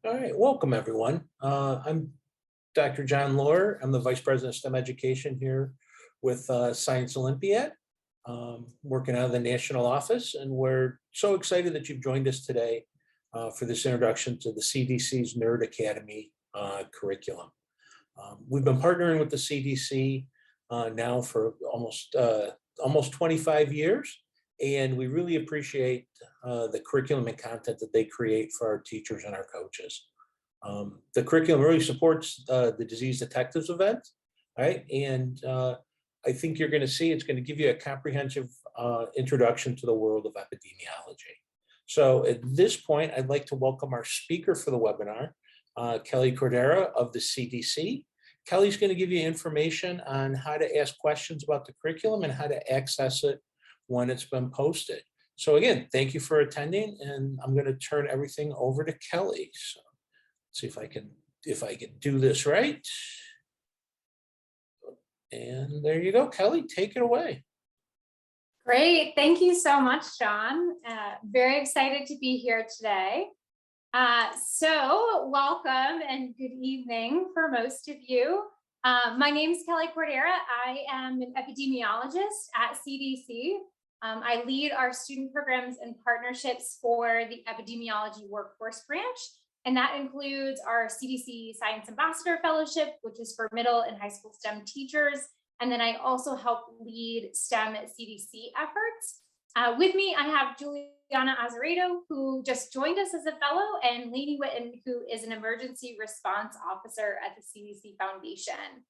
All right, welcome everyone. I'm Dr. John Lohr. I'm the Vice President of STEM Education here with Science Olympiad, working out of the national office, and we're so excited that you've joined us today for this introduction to the CDC's Nerd Academy curriculum. We've been partnering with the CDC now for almost 25 years, and we really appreciate the curriculum and content that they create for our teachers and our coaches. The curriculum really supports the Disease Detectives event, right? And I think you're going to see it's going to give you a comprehensive introduction to the world of epidemiology. So at this point, I'd like to welcome our speaker for the webinar, Kelly Cordera of the CDC. Kelly's going to give you information on how to ask questions about the curriculum and how to access it when it's been posted. So again, thank you for attending, and I'm going to turn everything over to Kelly. So let's see if I can do this right. And there you go, Kelly, take it away. Great, thank you so much, John. Very excited to be here today. So welcome and good evening for most of you. My name is Kelly Cordera. I am an epidemiologist at CDC. I lead our student programs and partnerships for the Epidemiology Workforce Branch, and that includes our CDC Science Ambassador Fellowship, which is for middle and high school STEM teachers. And then I also help lead STEM at CDC efforts. With me, I have Juliana Azaredo, who just joined us as a fellow, and Lainey Witten, who is an emergency response officer at the CDC Foundation.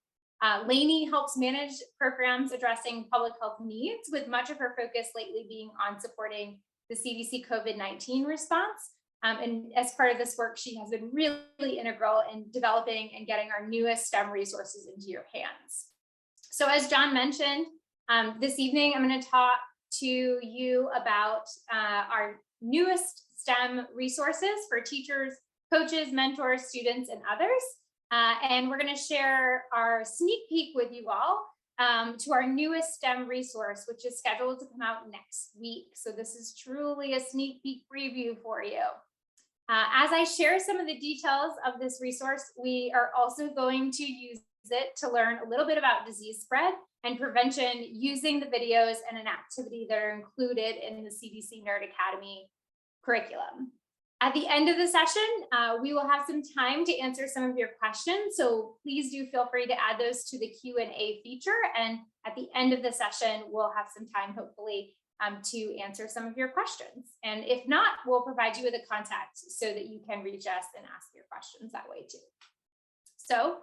Lainey helps manage programs addressing public health needs, with much of her focus lately being on supporting the CDC COVID-19 response. And as part of this work, she has been really integral in developing and getting our newest STEM resources into your hands. So as John mentioned, this evening, I'm going to talk to you about our newest STEM resources for teachers, coaches, mentors, students, and others. And we're going to share our sneak peek with you all to our newest STEM resource, which is scheduled to come out next week. So this is truly a sneak peek preview for you. As I share some of the details of this resource, we are also going to use it to learn a little bit about disease spread and prevention using the videos and an activity that are included in the CDC Nerd Academy curriculum. At the end of the session, we will have some time to answer some of your questions, so please do feel free to add those to the Q&A feature, and at the end of the session, we'll have some time, hopefully, to answer some of your questions. And if not, we'll provide you with a contact so that you can reach us and ask your questions that way too. So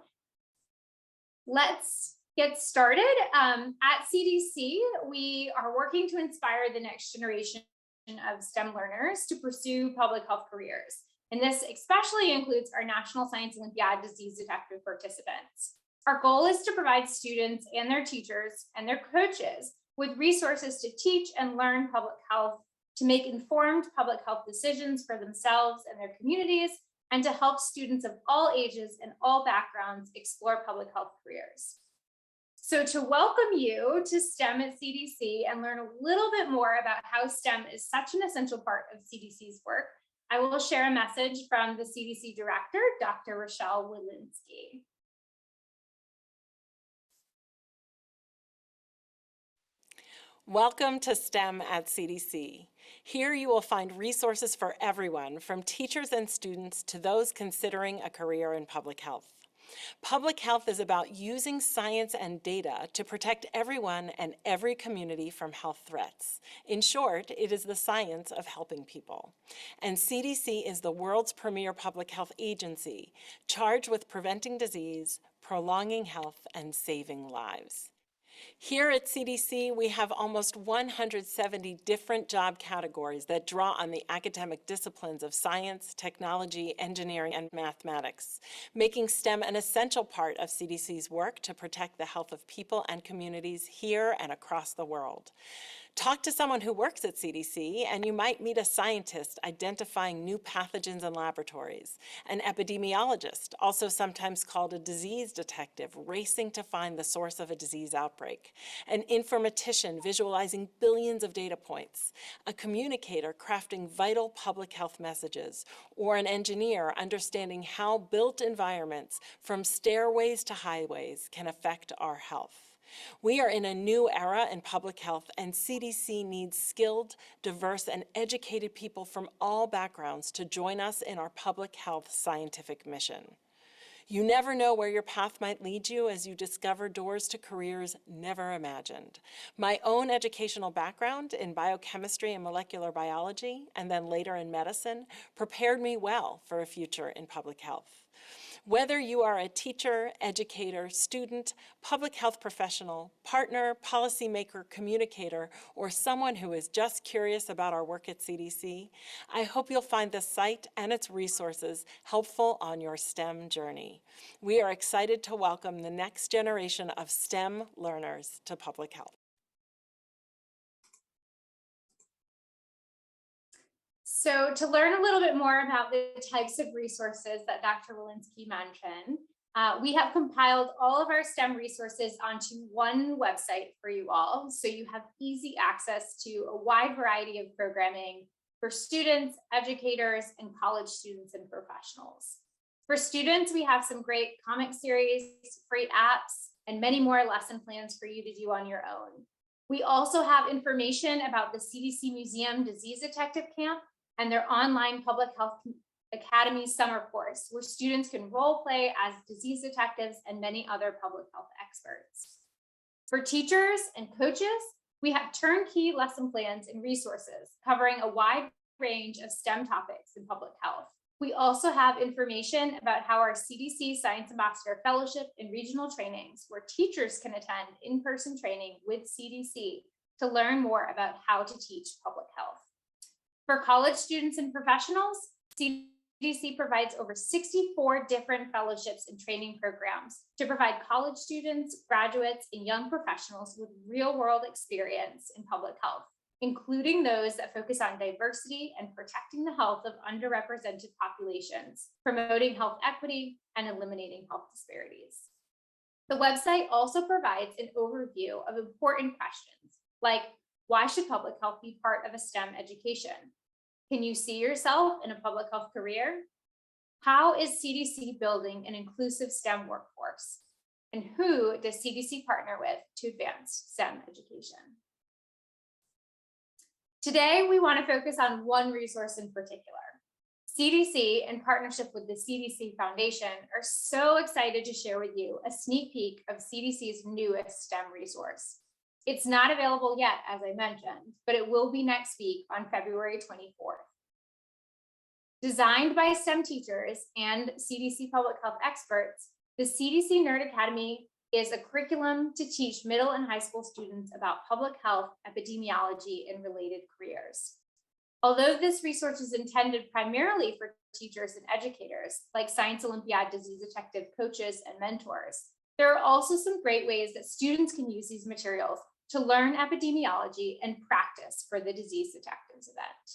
let's get started. At CDC, we are working to inspire the next generation of STEM learners to pursue public health careers. And this especially includes our National Science Olympiad Disease Detective participants. Our goal is to provide students and their teachers and their coaches with resources to teach and learn public health, to make informed public health decisions for themselves and their communities, and to help students of all ages and all backgrounds explore public health careers. So to welcome you to STEM at CDC and learn a little bit more about how STEM is such an essential part of CDC's work, I will share a message from the CDC Director, Dr. Rochelle Walensky. Welcome to STEM at CDC. Here you will find resources for everyone, from teachers and students to those considering a career in public health. Public health is about using science and data to protect everyone and every community from health threats. In short, it is the science of helping people. And CDC is the world's premier public health agency, charged with preventing disease, prolonging health, and saving lives. Here at CDC, we have almost 170 different job categories that draw on the academic disciplines of science, technology, engineering, and mathematics, making STEM an essential part of CDC's work to protect the health of people and communities here and across the world. Talk to someone who works at CDC, and you might meet a scientist identifying new pathogens in laboratories, an epidemiologist, also sometimes called a disease detective, racing to find the source of a disease outbreak, an informatician visualizing billions of data points, a communicator crafting vital public health messages, or an engineer understanding how built environments, from stairways to highways, can affect our health. We are in a new era in public health, and CDC needs skilled, diverse, and educated people from all backgrounds to join us in our public health scientific mission. You never know where your path might lead you as you discover doors to careers never imagined. My own educational background in biochemistry and molecular biology, and then later in medicine, prepared me well for a future in public health. Whether you are a teacher, educator, student, public health professional, partner, policymaker, communicator, or someone who is just curious about our work at CDC, I hope you'll find this site and its resources helpful on your STEM journey. We are excited to welcome the next generation of STEM learners to public health. So to learn a little bit more about the types of resources that Dr. Walensky mentioned, we have compiled all of our STEM resources onto one website for you all. So you have easy access to a wide variety of programming for students, educators, and college students and professionals. For students, we have some great comic series, free apps, and many more lesson plans for you to do on your own. We also have information about the CDC Museum Disease Detective Camp and their online Public Health Academy summer course, where students can role play as disease detectives and many other public health experts. For teachers and coaches, we have turnkey lesson plans and resources covering a wide range of STEM topics in public health. We also have information about how our CDC Science Ambassador Fellowship and regional trainings, where teachers can attend in-person training with CDC to learn more about how to teach public health. For college students and professionals, CDC provides over 64 different fellowships and training programs to provide college students, graduates, and young professionals with real-world experience in public health, including those that focus on diversity and protecting the health of underrepresented populations, promoting health equity, and eliminating health disparities. The website also provides an overview of important questions like, why should public health be part of a STEM education? Can you see yourself in a public health career? How is CDC building an inclusive STEM workforce? And who does CDC partner with to advance STEM education? Today, we want to focus on one resource in particular. CDC, in partnership with the CDC Foundation, are so excited to share with you a sneak peek of CDC's newest STEM resource. It's not available yet, as I mentioned, but it will be next week on February 24th. Designed by STEM teachers and CDC public health experts, the CDC Nerd Academy is a curriculum to teach middle and high school students about public health, epidemiology, and related careers. Although this resource is intended primarily for teachers and educators, like Science Olympiad disease detective coaches and mentors, there are also some great ways that students can use these materials to learn epidemiology and practice for the disease detectives event.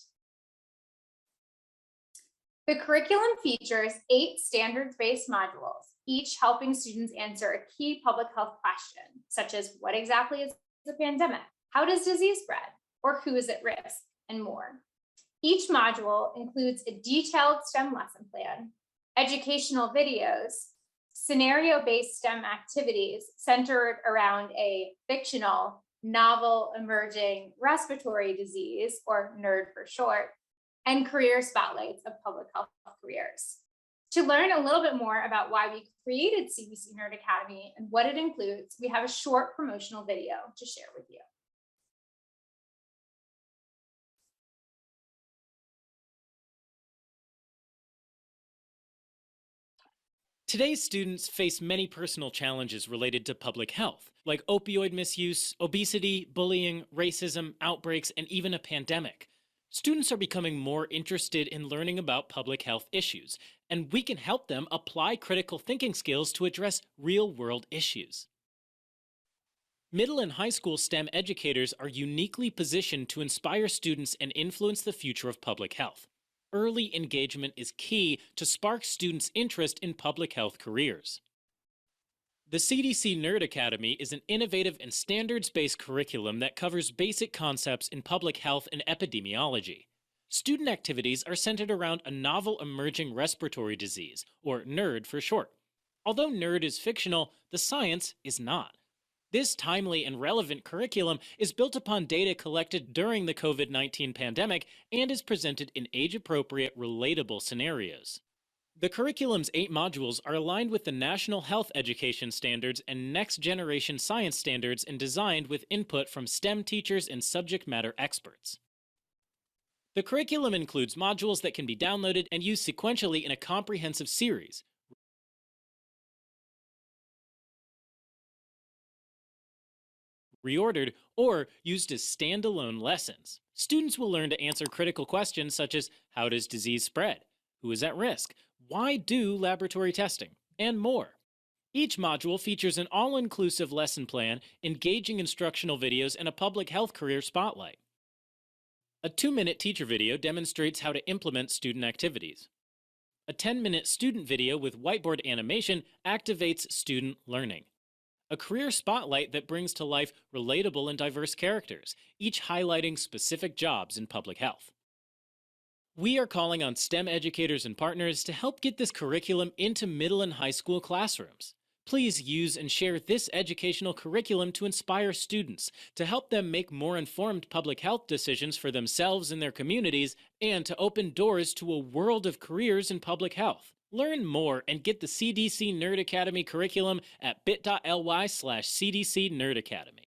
The curriculum features 8 standards-based modules, each helping students answer a key public health question, such as what exactly is the pandemic? How does disease spread? Or who is at risk? And more. Each module includes a detailed STEM lesson plan, educational videos, scenario-based STEM activities centered around a fictional, novel, emerging respiratory disease, or NERD for short, and career spotlights of public health careers. To learn a little bit more about why we created CDC Nerd Academy and what it includes, we have a short promotional video to share with you. Today's students face many personal challenges related to public health, like opioid misuse, obesity, bullying, racism, outbreaks, and even a pandemic. Students are becoming more interested in learning about public health issues, and we can help them apply critical thinking skills to address real-world issues. Middle and high school STEM educators are uniquely positioned to inspire students and influence the future of public health. Early engagement is key to spark students' interest in public health careers. The CDC Nerd Academy is an innovative and standards-based curriculum that covers basic concepts in public health and epidemiology. Student activities are centered around a novel emerging respiratory disease, or NERD for short. Although NERD is fictional, the science is not. This timely and relevant curriculum is built upon data collected during the COVID-19 pandemic and is presented in age-appropriate, relatable scenarios. The curriculum's 8 modules are aligned with the National Health Education Standards and Next Generation Science Standards and designed with input from STEM teachers and subject matter experts. The curriculum includes modules that can be downloaded and used sequentially in a comprehensive series, reordered, or used as standalone lessons. Students will learn to answer critical questions such as, how does disease spread? Who is at risk? Why do laboratory testing? And more. Each module features an all-inclusive lesson plan, engaging instructional videos, and a public health career spotlight. A 2-minute teacher video demonstrates how to implement student activities. A 10-minute student video with whiteboard animation activates student learning. A career spotlight that brings to life relatable and diverse characters, each highlighting specific jobs in public health. We are calling on STEM educators and partners to help get this curriculum into middle and high school classrooms. Please use and share this educational curriculum to inspire students, to help them make more informed public health decisions for themselves and their communities, and to open doors to a world of careers in public health. Learn more and get the CDC Nerd Academy curriculum at bit.ly/CDC Nerd Academy.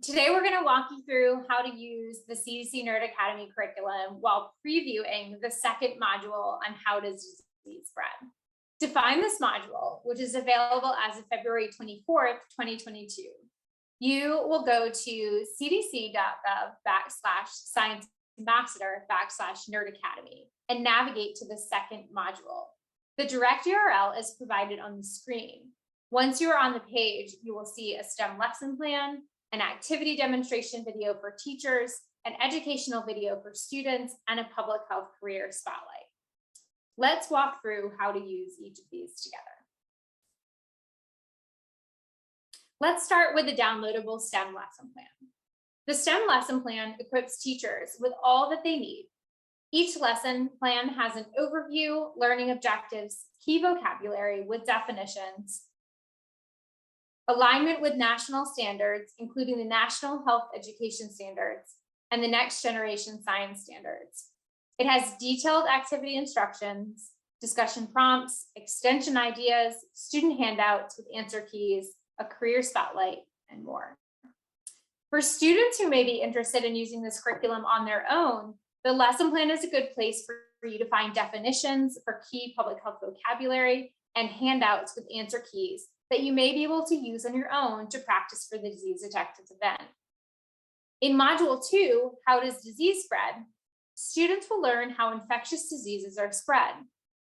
Today, we're going to walk you through how to use the CDC Nerd Academy curriculum while previewing the second module on how does disease spread. To find this module, which is available as of February 24th, 2022, you will go to cdc.gov/scienceambassador/Nerd Academy and navigate to the second module. The direct URL is provided on the screen. Once you are on the page, you will see a STEM lesson plan, an activity demonstration video for teachers, an educational video for students, and a public health career spotlight. Let's walk through how to use each of these together. Let's start with the downloadable STEM lesson plan. The STEM lesson plan equips teachers with all that they need. Each lesson plan has an overview, learning objectives, key vocabulary with definitions, alignment with national standards, including the National Health Education Standards and the Next Generation Science Standards. It has detailed activity instructions, discussion prompts, extension ideas, student handouts with answer keys, a career spotlight, and more. For students who may be interested in using this curriculum on their own, the lesson plan is a good place for you to find definitions for key public health vocabulary and handouts with answer keys that you may be able to use on your own to practice for the disease detectives event. In Module 2, How Does Disease Spread?, students will learn how infectious diseases are spread.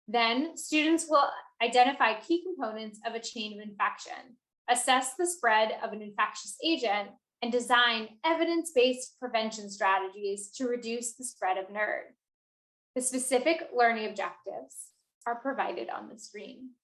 Then, students will identify key components of a chain of infection, assess the spread of an infectious agent, and design evidence-based prevention strategies to reduce the spread of NERD. The specific learning objectives are provided on the screen.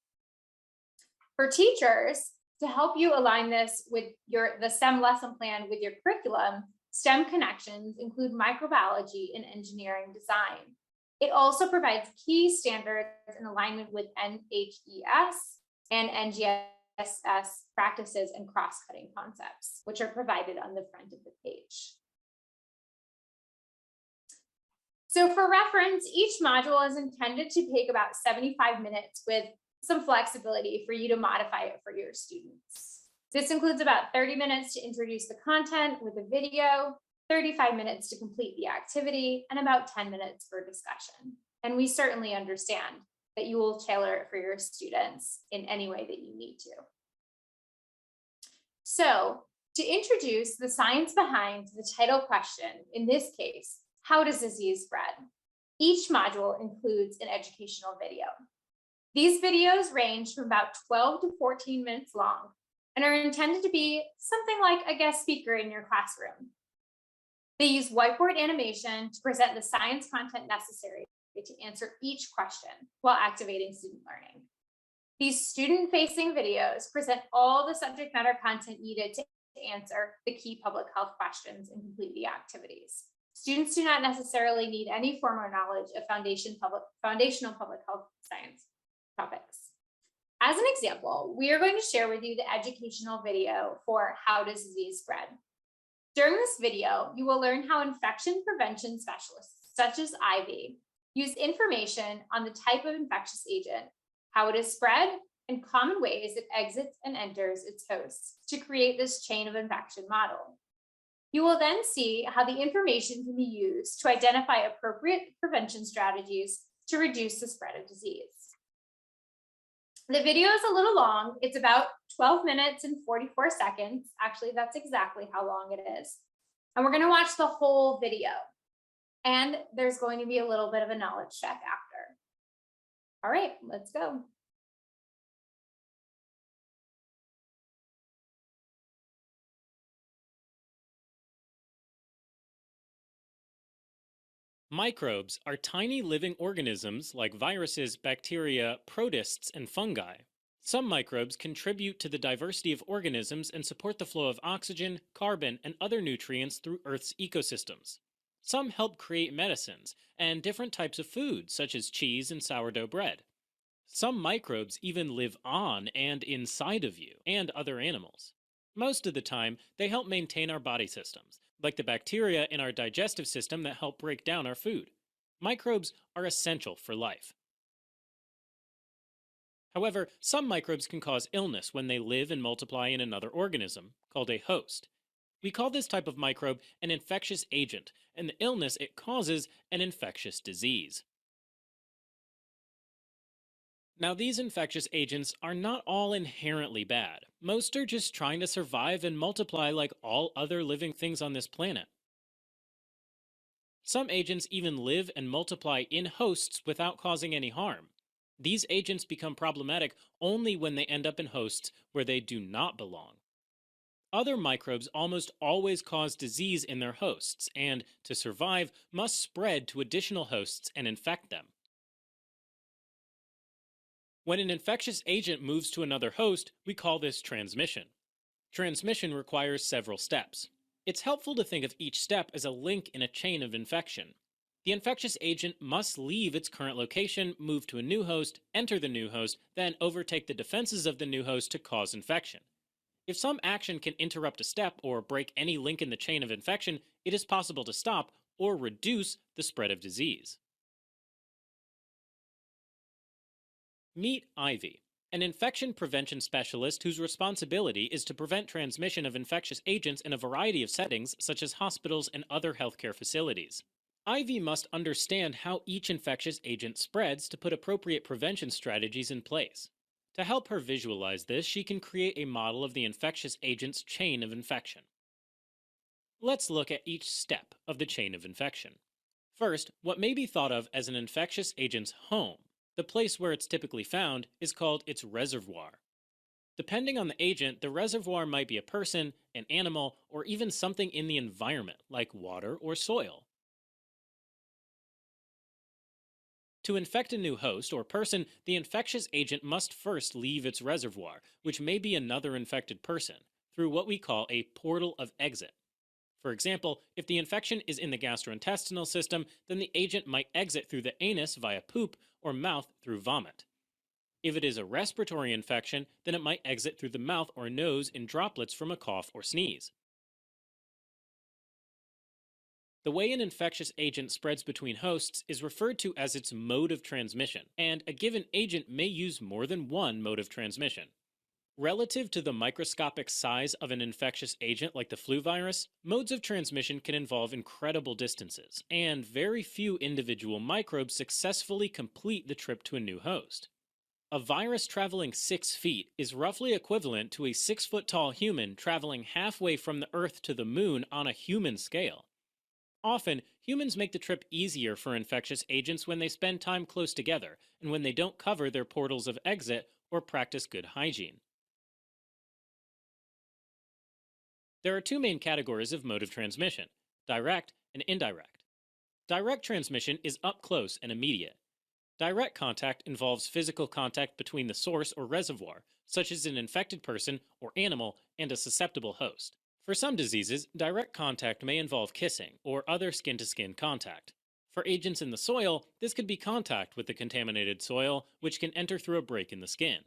For teachers, to help you align this with the STEM lesson plan with your curriculum, STEM connections include microbiology and engineering design. It also provides key standards in alignment with NHES and NGSS practices and cross-cutting concepts, which are provided on the front of the page. So for reference, each module is intended to take about 75 minutes with some flexibility for you to modify it for your students. This includes about 30 minutes to introduce the content with a video, 35 minutes to complete the activity, and about 10 minutes for discussion. And we certainly understand that you will tailor it for your students in any way that you need to. So To introduce the science behind the title question, in this case, how does disease spread? Each module includes an educational video. These videos range from about 12 to 14 minutes long and are intended to be something like a guest speaker in your classroom. They use whiteboard animation to present the science content necessary to answer each question while activating student learning. These student-facing videos present all the subject matter content needed to answer the key public health questions and complete the activities. Students do not necessarily need any formal knowledge of foundational public health science topics. As an example, we are going to share with you the educational video for How Does Disease Spread? During this video, you will learn how infection prevention specialists, such as Ivy, use information on the type of infectious agent, how it is spread, and common ways it exits and enters its hosts to create this chain of infection model. You will then see how the information can be used to identify appropriate prevention strategies to reduce the spread of disease. The video is a little long. It's about 12 minutes and 44 seconds. Actually, that's exactly how long it is. And we're going to watch the whole video. And there's going to be a little bit of a knowledge check after. All right, let's go. Microbes are tiny living organisms like viruses, bacteria, protists, and fungi. Some microbes contribute to the diversity of organisms and support the flow of oxygen, carbon, and other nutrients through Earth's ecosystems. Some help create medicines and different types of foods, such as cheese and sourdough bread. Some microbes even live on and inside of you and other animals. Most of the time, they help maintain our body systems, like the bacteria in our digestive system that help break down our food. Microbes are essential for life. However, some microbes can cause illness when they live and multiply in another organism, called a host. We call this type of microbe an infectious agent, and the illness it causes an infectious disease. Now, these infectious agents are not all inherently bad. Most are just trying to survive and multiply like all other living things on this planet. Some agents even live and multiply in hosts without causing any harm. These agents become problematic only when they end up in hosts where they do not belong. Other microbes almost always cause disease in their hosts, and to survive, must spread to additional hosts and infect them. When an infectious agent moves to another host, we call this transmission. Transmission requires several steps. It's helpful to think of each step as a link in a chain of infection. The infectious agent must leave its current location, move to a new host, enter the new host, then overtake the defenses of the new host to cause infection. If some action can interrupt a step or break any link in the chain of infection, it is possible to stop or reduce the spread of disease. Meet Ivy, an infection prevention specialist whose responsibility is to prevent transmission of infectious agents in a variety of settings, such as hospitals and other healthcare facilities. Ivy must understand how each infectious agent spreads to put appropriate prevention strategies in place. To help her visualize this, she can create a model of the infectious agent's chain of infection. Let's look at each step of the chain of infection. First, what may be thought of as an infectious agent's home. The place where it's typically found is called its reservoir. Depending on the agent, the reservoir might be a person, an animal, or even something in the environment, like water or soil. To infect a new host or person, the infectious agent must first leave its reservoir, which may be another infected person, through what we call a portal of exit. For example, if the infection is in the gastrointestinal system, then the agent might exit through the anus via poop or mouth through vomit. If it is a respiratory infection, then it might exit through the mouth or nose in droplets from a cough or sneeze. The way an infectious agent spreads between hosts is referred to as its mode of transmission, and a given agent may use more than one mode of transmission. Relative to the microscopic size of an infectious agent like the flu virus, modes of transmission can involve incredible distances, and very few individual microbes successfully complete the trip to a new host. A virus traveling 6 feet is roughly equivalent to a 6-foot-tall human traveling halfway from the Earth to the moon on a human scale. Often, humans make the trip easier for infectious agents when they spend time close together and when they don't cover their portals of exit or practice good hygiene. There are two main categories of mode of transmission: direct and indirect. Direct transmission is up close and immediate. Direct contact involves physical contact between the source or reservoir, such as an infected person or animal, and a susceptible host. For some diseases, direct contact may involve kissing or other skin-to-skin contact. For agents in the soil, this could be contact with the contaminated soil, which can enter through a break in the skin.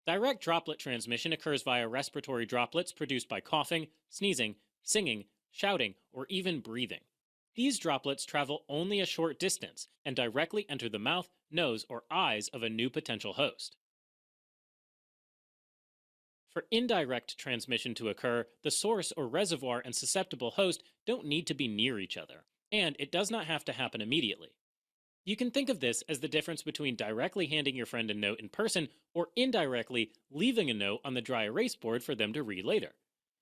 Direct droplet transmission occurs via respiratory droplets produced by coughing, sneezing, singing, shouting, or even breathing. These droplets travel only a short distance and directly enter the mouth, nose, or eyes of a new potential host. For indirect transmission to occur, the source or reservoir and susceptible host don't need to be near each other, and it does not have to happen immediately. You can think of this as the difference between directly handing your friend a note in person or indirectly leaving a note on the dry erase board for them to read later.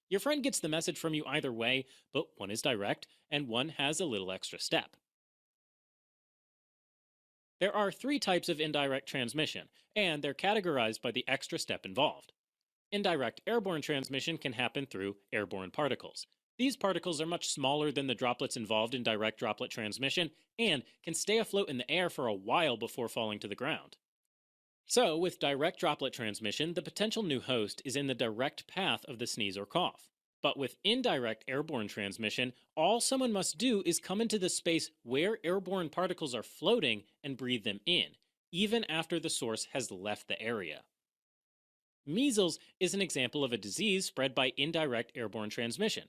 Your friend gets the message from you either way, but one is direct and one has a little extra step. There are 3 types of indirect transmission, and they're categorized by the extra step involved. Indirect airborne transmission can happen through airborne particles. These particles are much smaller than the droplets involved in direct droplet transmission and can stay afloat in the air for a while before falling to the ground. So, with direct droplet transmission, the potential new host is in the direct path of the sneeze or cough. But with indirect airborne transmission, all someone must do is come into the space where airborne particles are floating and breathe them in, even after the source has left the area. Measles is an example of a disease spread by indirect airborne transmission.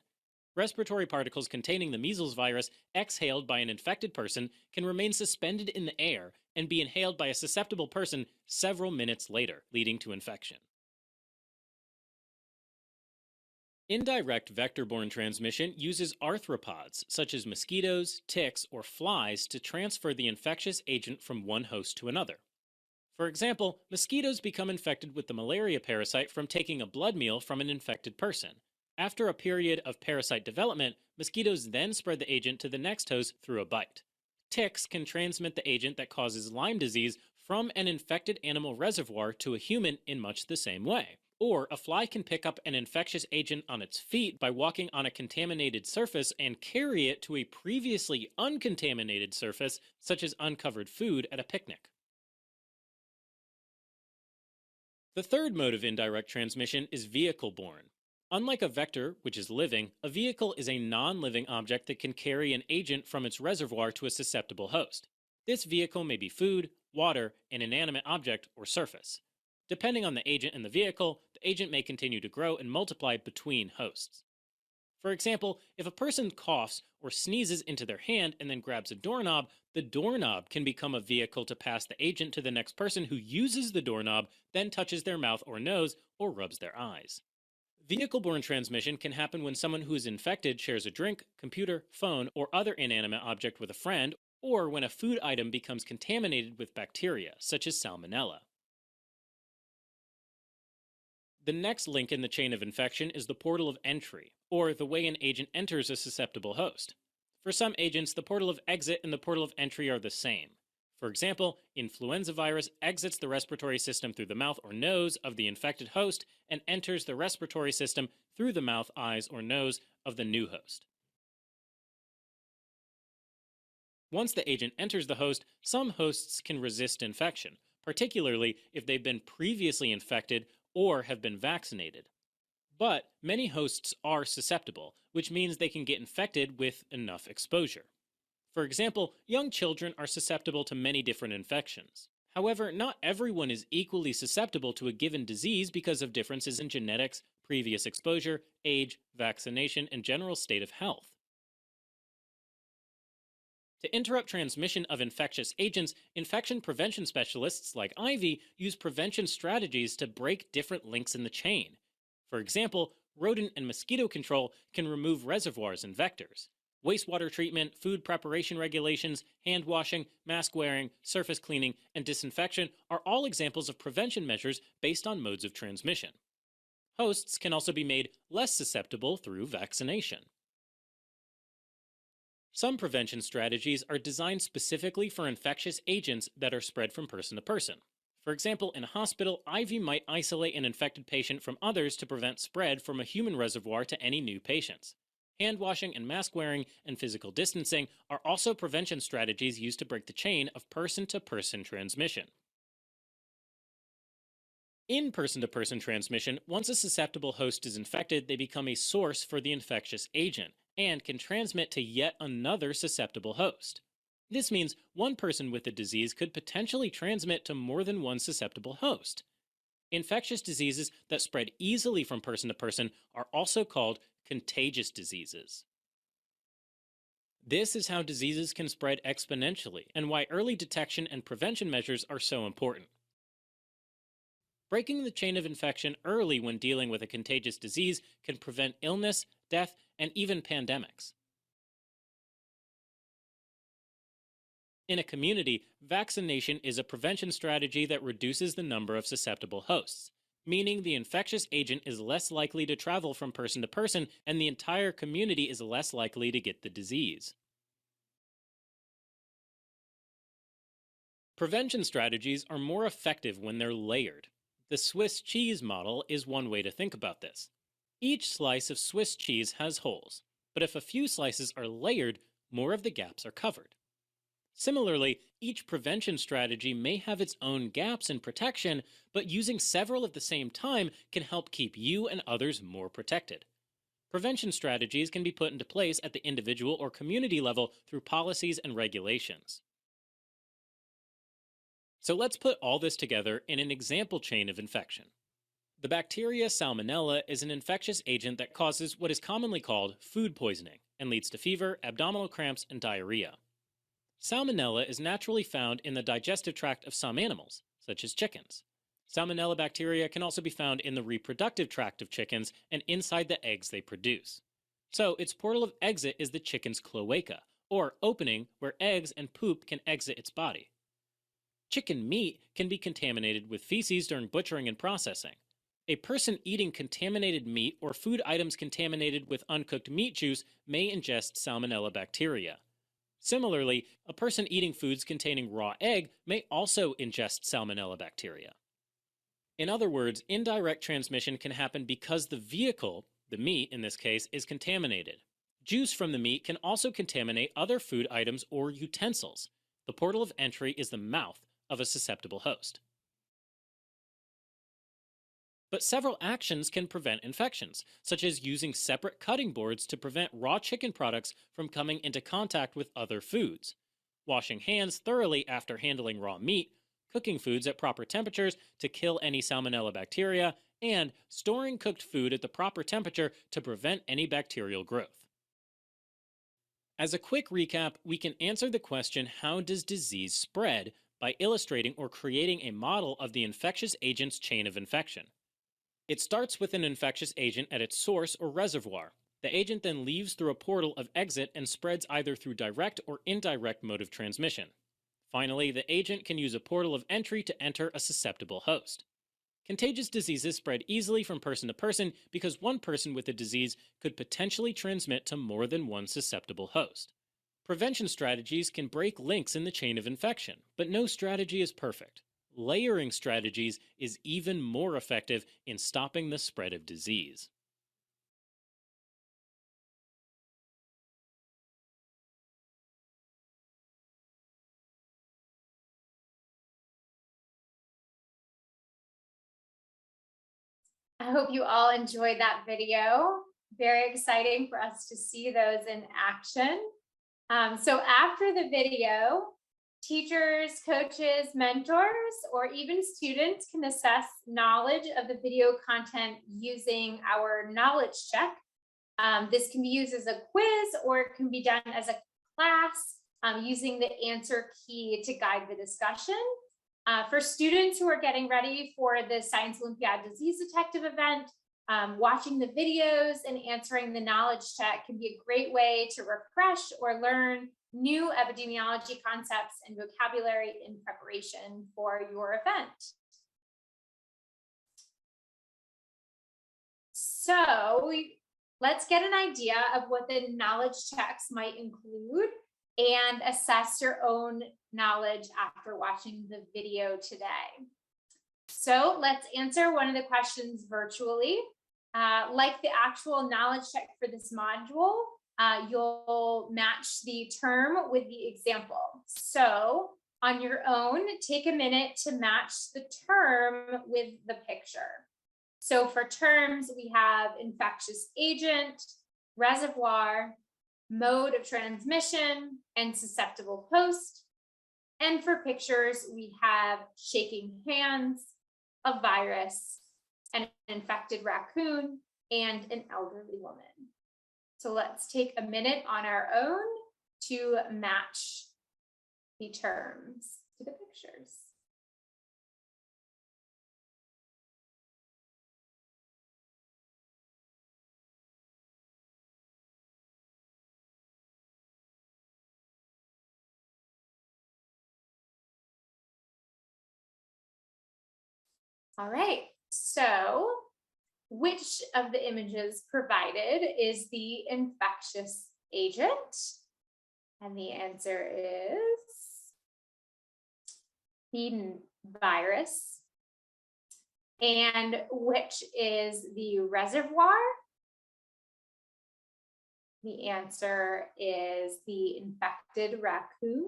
Respiratory particles containing the measles virus exhaled by an infected person can remain suspended in the air and be inhaled by a susceptible person several minutes later, leading to infection. Indirect vector-borne transmission uses arthropods, such as mosquitoes, ticks, or flies, to transfer the infectious agent from one host to another. For example, mosquitoes become infected with the malaria parasite from taking a blood meal from an infected person. After a period of parasite development, mosquitoes then spread the agent to the next host through a bite. Ticks can transmit the agent that causes Lyme disease from an infected animal reservoir to a human in much the same way. Or a fly can pick up an infectious agent on its feet by walking on a contaminated surface and carry it to a previously uncontaminated surface, such as uncovered food at a picnic. The third mode of indirect transmission is vehicle-borne. Unlike a vector, which is living, a vehicle is a non-living object that can carry an agent from its reservoir to a susceptible host. This vehicle may be food, water, an inanimate object, or surface. Depending on the agent in the vehicle, the agent may continue to grow and multiply between hosts. For example, if a person coughs or sneezes into their hand and then grabs a doorknob, the doorknob can become a vehicle to pass the agent to the next person who uses the doorknob, then touches their mouth or nose, or rubs their eyes. Vehicle-borne transmission can happen when someone who is infected shares a drink, computer, phone, or other inanimate object with a friend, or when a food item becomes contaminated with bacteria, such as salmonella. The next link in the chain of infection is the portal of entry, or the way an agent enters a susceptible host. For some agents, the portal of exit and the portal of entry are the same. For example, influenza virus exits the respiratory system through the mouth or nose of the infected host and enters the respiratory system through the mouth, eyes, or nose of the new host. Once the agent enters the host, some hosts can resist infection, particularly if they've been previously infected or have been vaccinated. But many hosts are susceptible, which means they can get infected with enough exposure. For example, young children are susceptible to many different infections. However, not everyone is equally susceptible to a given disease because of differences in genetics, previous exposure, age, vaccination, and general state of health. To interrupt transmission of infectious agents, infection prevention specialists like Ivy use prevention strategies to break different links in the chain. For example, rodent and mosquito control can remove reservoirs and vectors. Wastewater treatment, food preparation regulations, hand washing, mask wearing, surface cleaning, and disinfection are all examples of prevention measures based on modes of transmission. Hosts can also be made less susceptible through vaccination. Some prevention strategies are designed specifically for infectious agents that are spread from person to person. For example, in a hospital, IV might isolate an infected patient from others to prevent spread from a human reservoir to any new patients. Hand washing and mask wearing and physical distancing are also prevention strategies used to break the chain of person-to-person transmission. In person-to-person transmission, once a susceptible host is infected, they become a source for the infectious agent and can transmit to yet another susceptible host. This means one person with the disease could potentially transmit to more than one susceptible host. Infectious diseases that spread easily from person to person are also called contagious diseases. This is how diseases can spread exponentially and why early detection and prevention measures are so important. Breaking the chain of infection early when dealing with a contagious disease can prevent illness, death, and even pandemics. In a community, vaccination is a prevention strategy that reduces the number of susceptible hosts, meaning the infectious agent is less likely to travel from person to person and the entire community is less likely to get the disease. Prevention strategies are more effective when they're layered. The Swiss cheese model is one way to think about this. Each slice of Swiss cheese has holes, but if a few slices are layered, more of the gaps are covered. Similarly, each prevention strategy may have its own gaps in protection, but using several at the same time can help keep you and others more protected. Prevention strategies can be put into place at the individual or community level through policies and regulations. So let's put all this together in an example chain of infection. The bacteria Salmonella is an infectious agent that causes what is commonly called food poisoning and leads to fever, abdominal cramps, and diarrhea. Salmonella is naturally found in the digestive tract of some animals, such as chickens. Salmonella bacteria can also be found in the reproductive tract of chickens and inside the eggs they produce. So its portal of exit is the chicken's cloaca, or opening where eggs and poop can exit its body. Chicken meat can be contaminated with feces during butchering and processing. A person eating contaminated meat or food items contaminated with uncooked meat juice may ingest Salmonella bacteria. Similarly, a person eating foods containing raw egg may also ingest Salmonella bacteria. In other words, indirect transmission can happen because the vehicle, the meat in this case, is contaminated. Juice from the meat can also contaminate other food items or utensils. The portal of entry is the mouth of a susceptible host. But several actions can prevent infections, such as using separate cutting boards to prevent raw chicken products from coming into contact with other foods, washing hands thoroughly after handling raw meat, cooking foods at proper temperatures to kill any Salmonella bacteria, and storing cooked food at the proper temperature to prevent any bacterial growth. As a quick recap, we can answer the question, how does disease spread, by illustrating or creating a model of the infectious agent's chain of infection. It starts with an infectious agent at its source or reservoir. The agent then leaves through a portal of exit and spreads either through direct or indirect mode of transmission. Finally, the agent can use a portal of entry to enter a susceptible host. Contagious diseases spread easily from person to person because one person with the disease could potentially transmit to more than one susceptible host. Prevention strategies can break links in the chain of infection, but no strategy is perfect. Layering strategies is even more effective in stopping the spread of disease. I hope you all enjoyed that video. Very exciting for us to see those in action. So after the video, teachers, coaches, mentors, or even students can assess knowledge of the video content using our knowledge check. This can be used as a quiz or it can be done as a class using the answer key to guide the discussion. For students who are getting ready for the Science Olympiad Disease Detective event, Watching the videos and answering the knowledge check can be a great way to refresh or learn new epidemiology concepts and vocabulary in preparation for your event. So let's get an idea of what the knowledge checks might include and assess your own knowledge after watching the video today. So let's answer one of the questions virtually. Like the actual knowledge check for this module, you'll match the term with the example. So on your own, take a minute to match the term with the picture. So for terms, we have infectious agent, reservoir, mode of transmission, and susceptible host. And for pictures, we have shaking hands, a virus, an infected raccoon, and an elderly woman. So let's take a minute on our own to match the terms to the pictures. All right, so which of the images provided is the infectious agent? And the answer is the virus. And which is the reservoir? The answer is the infected raccoon.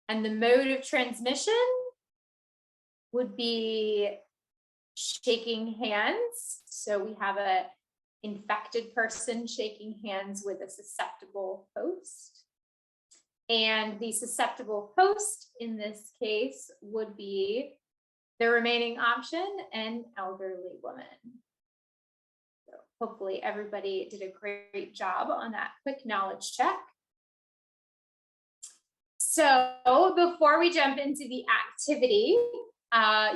And the mode of transmission would be shaking hands. So we have an infected person shaking hands with a susceptible host. And the susceptible host in this case would be the remaining option, an elderly woman. So hopefully everybody did a great job on that quick knowledge check. So before we jump into the activity,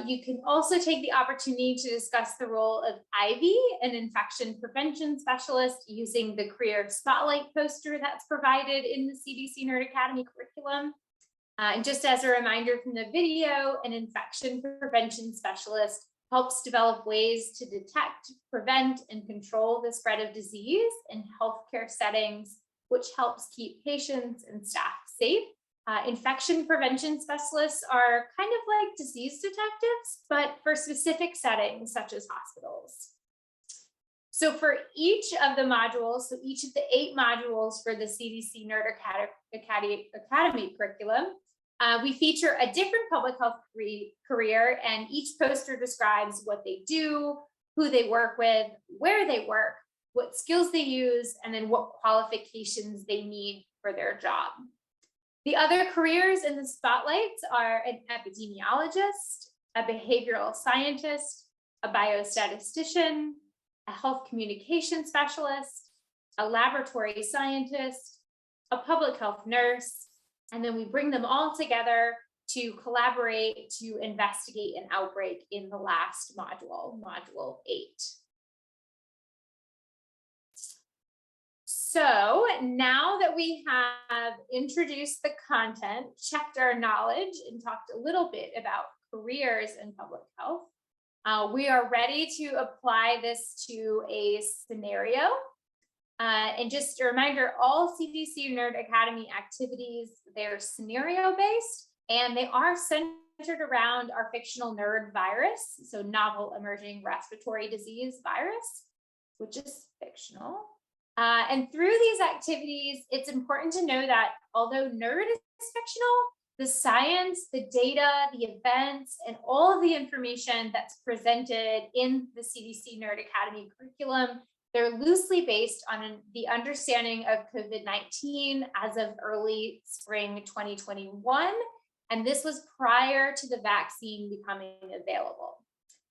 you can also take the opportunity to discuss the role of Ivy, an infection prevention specialist, using the career spotlight poster that's provided in the CDC Nerd Academy curriculum. And just as a reminder from the video, an infection prevention specialist helps develop ways to detect, prevent, and control the spread of disease in healthcare settings, which helps keep patients and staff safe. Infection prevention specialists are kind of like disease detectives, but for specific settings such as hospitals. So for each of the modules, so each of the 8 modules for the CDC Nerd Academy curriculum, we feature a different public health career, and each poster describes what they do, who they work with, where they work, what skills they use, and then what qualifications they need for their job. The other careers in the spotlights are an epidemiologist, a behavioral scientist, a biostatistician, a health communication specialist, a laboratory scientist, a public health nurse, and then we bring them all together to collaborate to investigate an outbreak in the last module, module 8. So now that we have introduced the content, checked our knowledge, and talked a little bit about careers in public health, we are ready to apply this to a scenario. And just a reminder, all CDC Nerd Academy activities, they're scenario-based, and they are centered around our fictional nerd virus, so novel emerging respiratory disease virus, which is fictional. And through these activities, it's important to know that although nerd is fictional, the science, the data, the events, and all of the information that's presented in the CDC Nerd Academy curriculum, they're loosely based on the understanding of COVID-19 as of early spring 2021. And this was prior to the vaccine becoming available.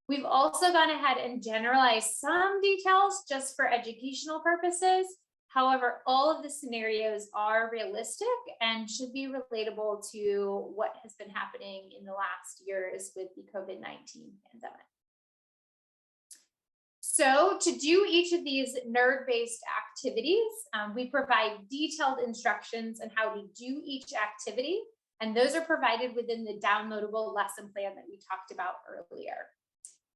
We've also gone ahead and generalized some details just for educational purposes. However, all of the scenarios are realistic and should be relatable to what has been happening in the last years with the COVID-19 pandemic. So to do each of these nerd-based activities, we provide detailed instructions on how to do each activity, and those are provided within the downloadable lesson plan that we talked about earlier.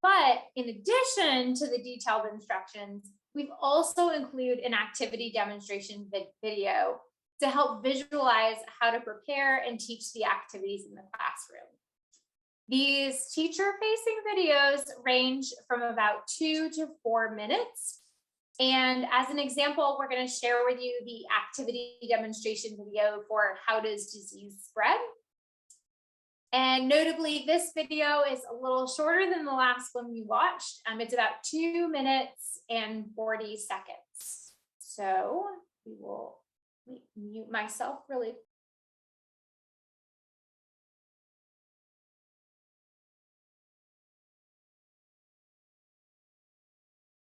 But in addition to the detailed instructions, we've also included an activity demonstration video to help visualize how to prepare and teach the activities in the classroom. These teacher-facing videos range from about 2 to 4 minutes. And as an example, we're going to share with you the activity demonstration video for how does disease spread. And notably, this video is a little shorter than the last one we watched. It's about 2 minutes and 40 seconds. So we will mute myself really quick.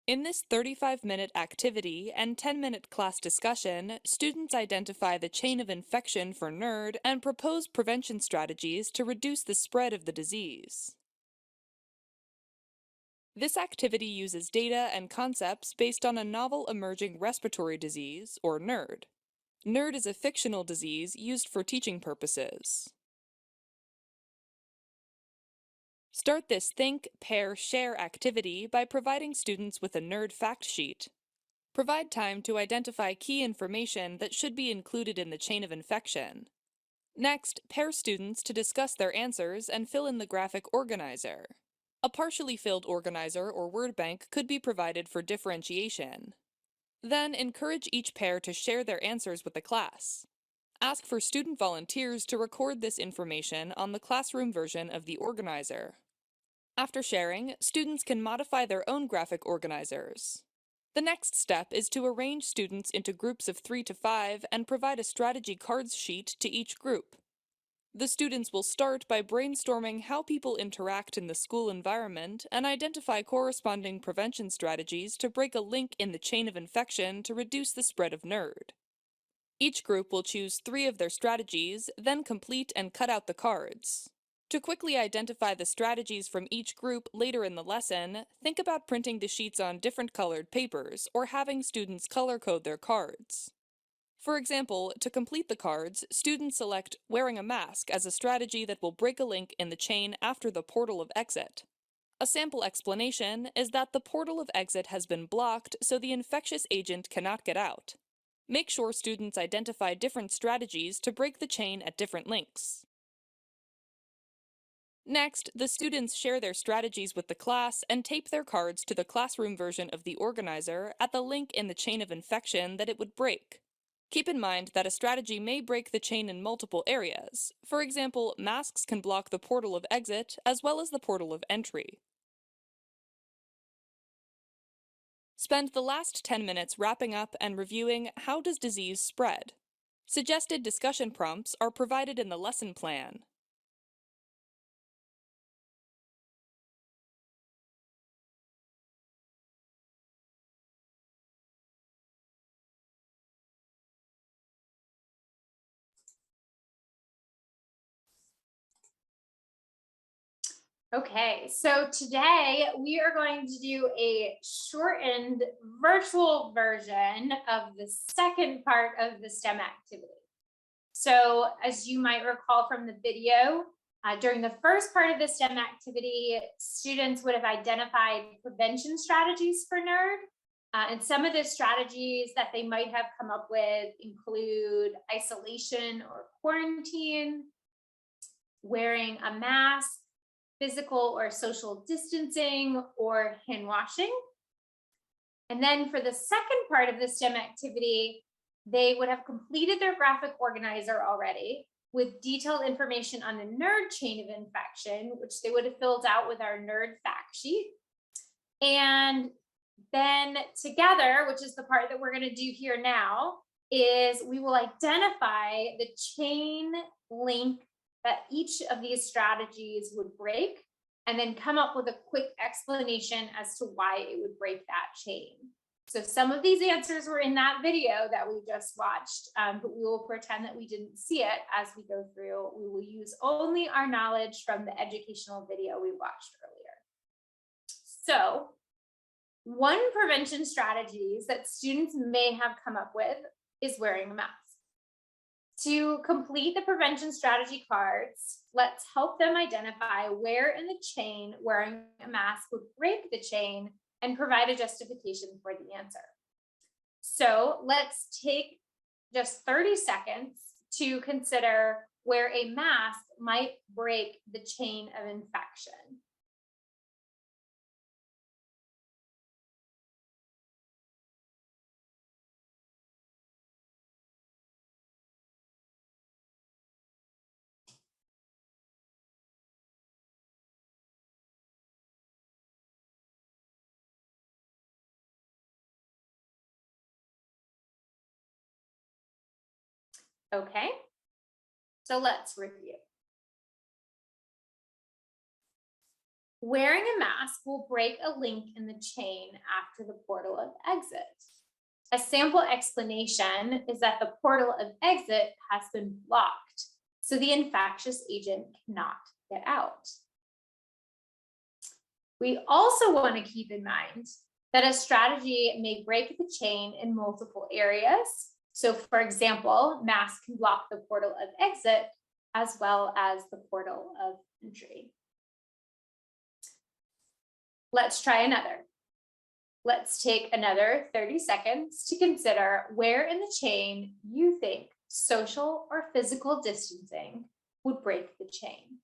In this 35-minute activity and 10-minute class discussion, students identify the chain of infection for NERD and propose prevention strategies to reduce the spread of the disease. This activity uses data and concepts based on a novel emerging respiratory disease, or NERD. NERD is a fictional disease used for teaching purposes. Start this think, pair, share activity by providing students with a NERD fact sheet. Provide time to identify key information that should be included in the chain of infection. Next, pair students to discuss their answers and fill in the graphic organizer. A partially filled organizer or word bank could be provided for differentiation. Then, encourage each pair to share their answers with the class. Ask for student volunteers to record this information on the classroom version of the organizer. After sharing, students can modify their own graphic organizers. The next step is to arrange students into groups of 3 to 5 and provide a strategy cards sheet to each group. The students will start by brainstorming how people interact in the school environment and identify corresponding prevention strategies to break a link in the chain of infection to reduce the spread of NERD. Each group will choose 3 of their strategies, then complete and cut out the cards. To quickly identify the strategies from each group later in the lesson, think about printing the sheets on different colored papers or having students color code their cards. For example, to complete the cards, students select wearing a mask as a strategy that will break a link in the chain after the portal of exit. A sample explanation is that the portal of exit has been blocked so the infectious agent cannot get out. Make sure students identify different strategies to break the chain at different links. Next, the students share their strategies with the class and tape their cards to the classroom version of the organizer at the link in the chain of infection that it would break. Keep in mind that a strategy may break the chain in multiple areas. For example, masks can block the portal of exit as well as the portal of entry. Spend the last 10 minutes wrapping up and reviewing how does disease spread. Suggested discussion prompts are provided in the lesson plan. Okay, so today we are going to do a shortened virtual version of the second part of the STEM activity. So as you might recall from the video, during the first part of the STEM activity, students would have identified prevention strategies for NERD. And some of the strategies that they might have come up with include isolation or quarantine, wearing a mask, physical or social distancing, or hand washing. And then for the second part of the STEM activity, they would have completed their graphic organizer already with detailed information on the NERD chain of infection, which they would have filled out with our NERD fact sheet. And then together, which is the part that we're going to do here now, is we will identify the chain link that each of these strategies would break, and then come up with a quick explanation as to why it would break that chain. So some of these answers were in that video that we just watched, but we will pretend that we didn't see it as we go through. We will use only our knowledge from the educational video we watched earlier. So One prevention strategies that students may have come up with is wearing a mask. To complete the prevention strategy cards, let's help them identify where in the chain wearing a mask would break the chain and provide a justification for the answer. So let's take just 30 seconds to consider where a mask might break the chain of infection. Okay, so let's review. Wearing a mask will break a link in the chain after the portal of exit. A sample explanation is that the portal of exit has been blocked, so the infectious agent cannot get out. We also want to keep in mind that a strategy may break the chain in multiple areas. So for example, masks can block the portal of exit as well as the portal of entry. Let's try another. Let's take another 30 seconds to consider where in the chain you think social or physical distancing would break the chain.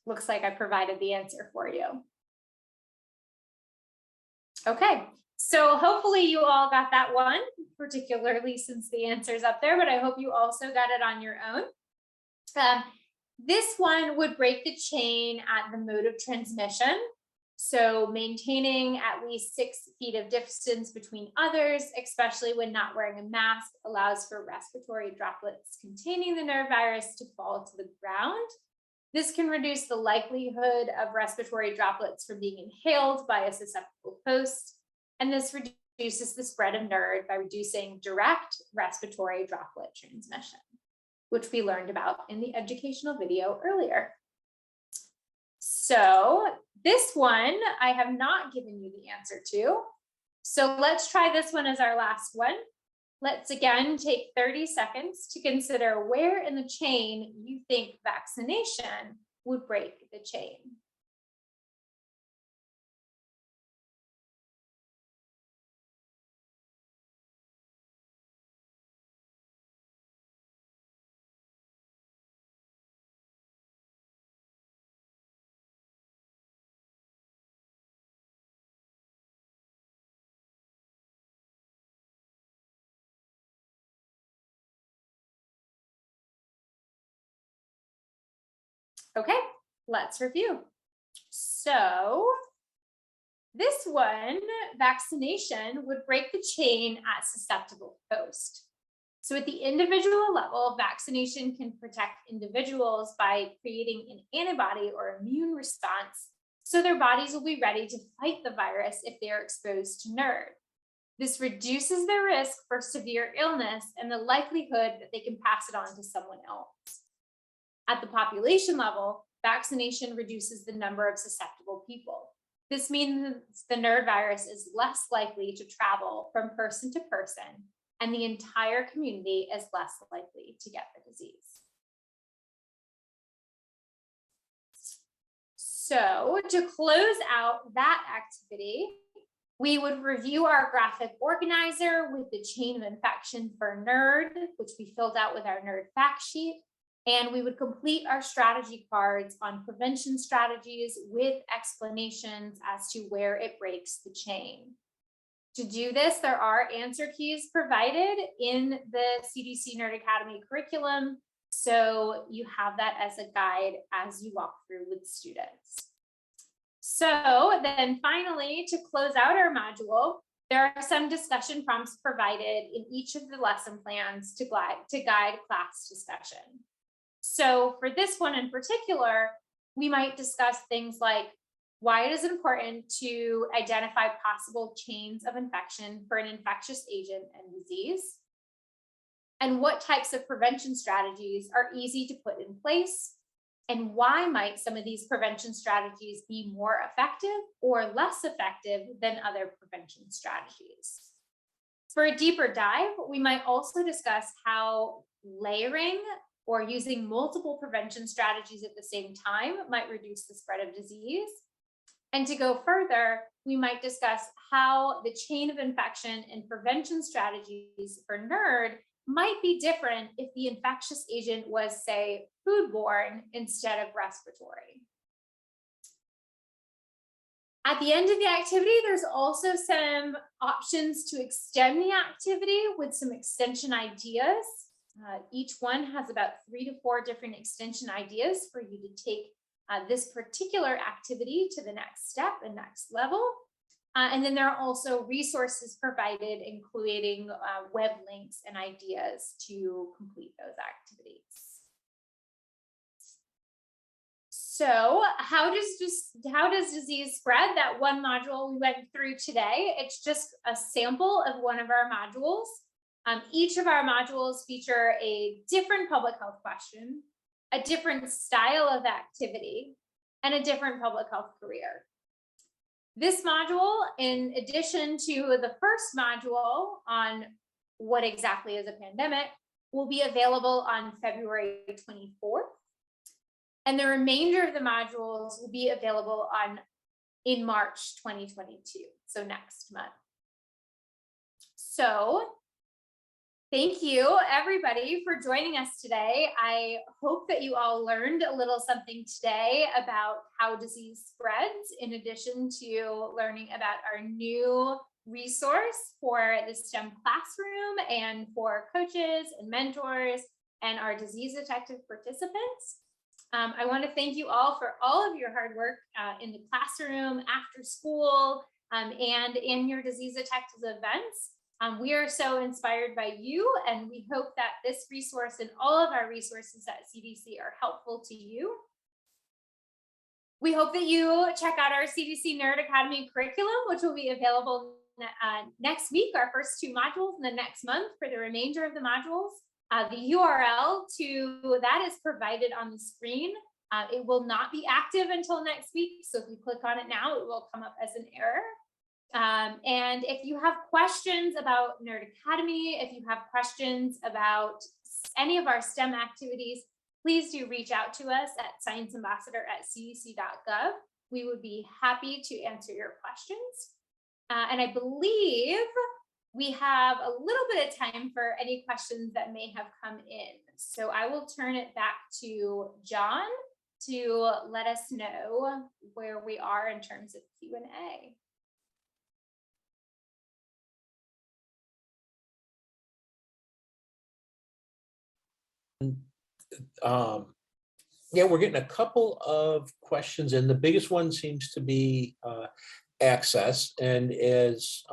Looks like I provided the answer for you. Okay, so hopefully you all got that one, particularly since the answer is up there, but I hope you also got it on your own. This one would break the chain at the mode of transmission. So maintaining at least 6 feet of distance between others, especially when not wearing a mask, allows for respiratory droplets containing the nerve virus to fall to the ground. This can reduce the likelihood of respiratory droplets from being inhaled by a susceptible host, and this reduces the spread of NERD by reducing direct respiratory droplet transmission, which we learned about in the educational video earlier. So this one, I have not given you the answer to. So let's try this one as our last one. Let's again take 30 seconds to consider where in the chain you think vaccination would break the chain. Okay, let's review. So this one, vaccination would break the chain at susceptible host. So at the individual level, vaccination can protect individuals by creating an antibody or immune response, so their bodies will be ready to fight the virus if they are exposed to NERD. This reduces their risk for severe illness and the likelihood that they can pass it on to someone else. At the population level, vaccination reduces the number of susceptible people. This means the NERD virus is less likely to travel from person to person, and the entire community is less likely to get the disease. So to close out that activity, we would review our graphic organizer with the chain of infection for NERD, which we filled out with our NERD fact sheet. And we would complete our strategy cards on prevention strategies with explanations as to where it breaks the chain. To do this, there are answer keys provided in the CDC Nerd Academy curriculum. So you have that as a guide as you walk through with students. So then finally, to close out our module, there are some discussion prompts provided in each of the lesson plans to guide class discussion. So for this one in particular, we might discuss things like why it is important to identify possible chains of infection for an infectious agent and disease, And what types of prevention strategies are easy to put in place? And why might some of these prevention strategies be more effective or less effective than other prevention strategies? For a deeper dive, we might also discuss how layering or using multiple prevention strategies at the same time might reduce the spread of disease. And to go further, we might discuss how the chain of infection and prevention strategies for NERD might be different if the infectious agent was, say, foodborne instead of respiratory. At the end of the activity, there's also some options to extend the activity with some extension ideas. Each one has about 3 to 4 different extension ideas for you to take this particular activity to the next step and next level. And then there are also resources provided, including web links and ideas to complete those activities. So how does disease spread? That one module we went through today, it's just a sample of one of our modules. Each of our modules feature a different public health question, a different style of activity, and a different public health career. This module, in addition to the first module on what exactly is a pandemic, will be available on February 24th. And the remainder of the modules will be available in March 2022, so next month. So thank you, everybody, for joining us today. I hope that you all learned a little something today about how disease spreads, in addition to learning about our new resource for the STEM classroom and for coaches and mentors and our disease detective participants. I want to thank you all for all of your hard work in the classroom, after school, and in your disease detective events. We are so inspired by you, and we hope that this resource and all of our resources at CDC are helpful to you. We hope that you check out our CDC Nerd Academy curriculum, which will be available next week, our first 2 modules, and the next month for the remainder of the modules. The URL to that is provided on the screen. It will not be active until next week, so if you click on it now, it will come up as an error. And if you have questions about Nerd Academy, if you have questions about any of our STEM activities, please do reach out to us at scienceambassador@cdc.gov. We would be happy to answer your questions. And I believe we have a little bit of time for any questions that may have come in. So I will turn it back to John to let us know where we are in terms of Q&A. Yeah, we're getting a couple of questions, and the biggest one seems to be access. And as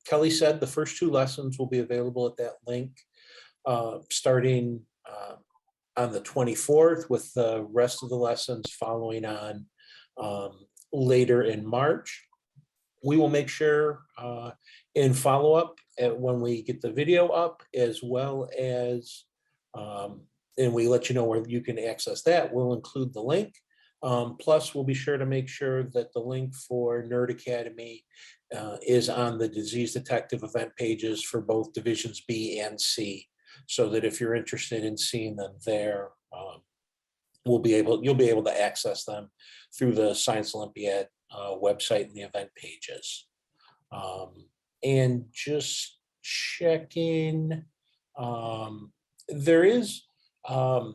Kelly said, the first 2 lessons will be available at that link starting on the 24th, with the rest of the lessons following on later in March. We will make sure in follow-up when we get the video up, as well as and we let you know where you can access that. We'll include the link. Plus, we'll be sure to make sure that the link for Nerd Academy is on the disease detective event pages for both divisions B and C, so that if you're interested in seeing them there, you'll be able to access them through the Science Olympiad website and the event pages. And just checking, there is, I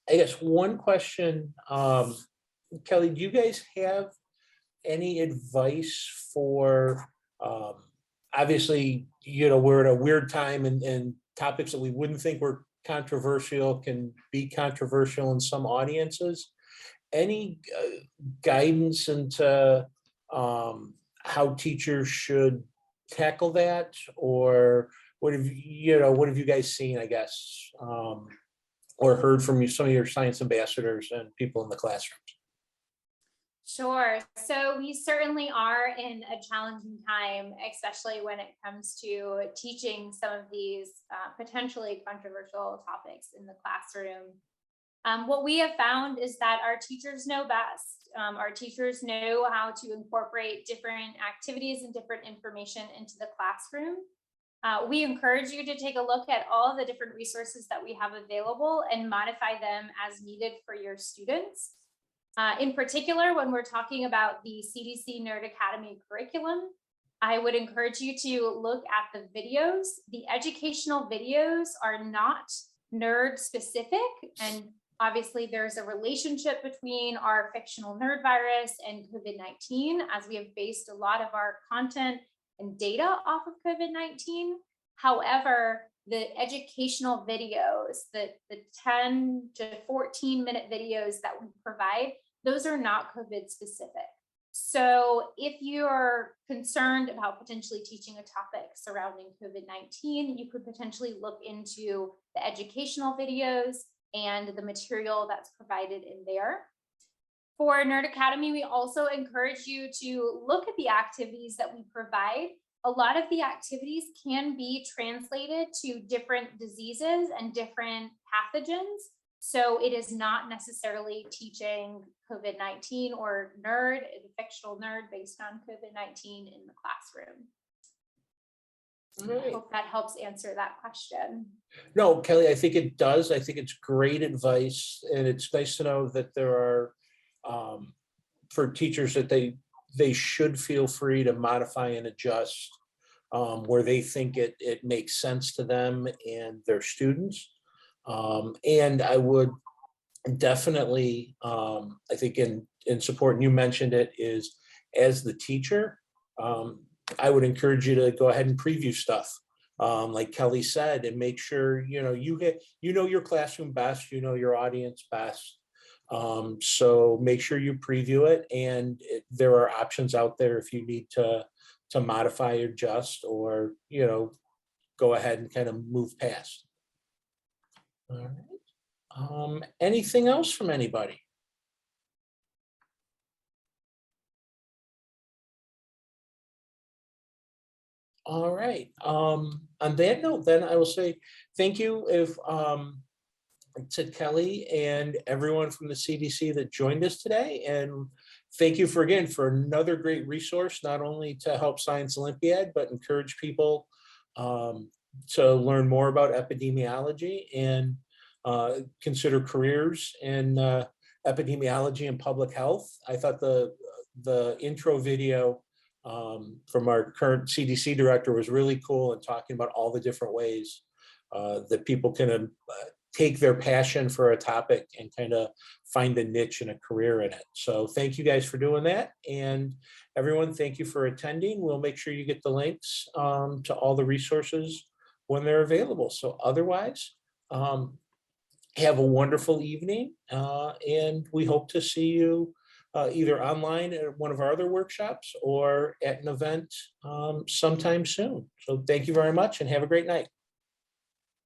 guess, one question. Kelly, do you guys have any advice for, obviously, we're at a weird time, and topics that we wouldn't think were controversial can be controversial in some audiences. Any guidance into how teachers should tackle that, or what have you guys seen, I guess, or heard from some of your science ambassadors and people in the classrooms? Sure. So we certainly are in a challenging time, especially when it comes to teaching some of these potentially controversial topics in the classroom. What we have found is that our teachers know best. Our teachers know how to incorporate different activities and different information into the classroom. We encourage you to take a look at all the different resources that we have available and modify them as needed for your students. In particular, when we're talking about the CDC Nerd Academy curriculum, I would encourage you to look at the videos. The educational videos are not nerd specific, and obviously there's a relationship between our fictional nerd virus and COVID-19, as we have based a lot of our content and data off of COVID-19. However, the educational videos, the 10 to 14 minute videos that we provide, those are not COVID specific. So if you're concerned about potentially teaching a topic surrounding COVID-19, you could potentially look into the educational videos and the material that's provided in there. For Nerd Academy, we also encourage you to look at the activities that we provide. A lot of the activities can be translated to different diseases and different pathogens. So it is not necessarily teaching COVID-19 or nerd, a fictional nerd based on COVID-19 in the classroom. Right. I hope that helps answer that question. No, Kelly, I think it does. I think it's great advice, and it's nice to know that there are for teachers that they should feel free to modify and adjust where they think it makes sense to them and their students. And I would definitely, I think in support, and you mentioned it, is as the teacher, I would encourage you to go ahead and preview stuff. Like Kelly said, and make sure, you know your classroom best, you know your audience best. So make sure you preview it, and there are options out there if you need to modify, adjust, or go ahead and kind of move past. All right. Anything else from anybody? All right. On that note, then I will say thank you to Kelly and everyone from the CDC that joined us today. And thank you for another great resource, not only to help Science Olympiad, but encourage people to learn more about epidemiology and consider careers in epidemiology and public health. I thought the intro video from our current CDC director was really cool, and talking about all the different ways that people can take their passion for a topic and kind of find a niche and a career in it. So thank you guys for doing that. And everyone, thank you for attending. We'll make sure you get the links to all the resources when they're available. So otherwise, have a wonderful evening, and we hope to see you either online at one of our other workshops or at an event sometime soon. So thank you very much and have a great night.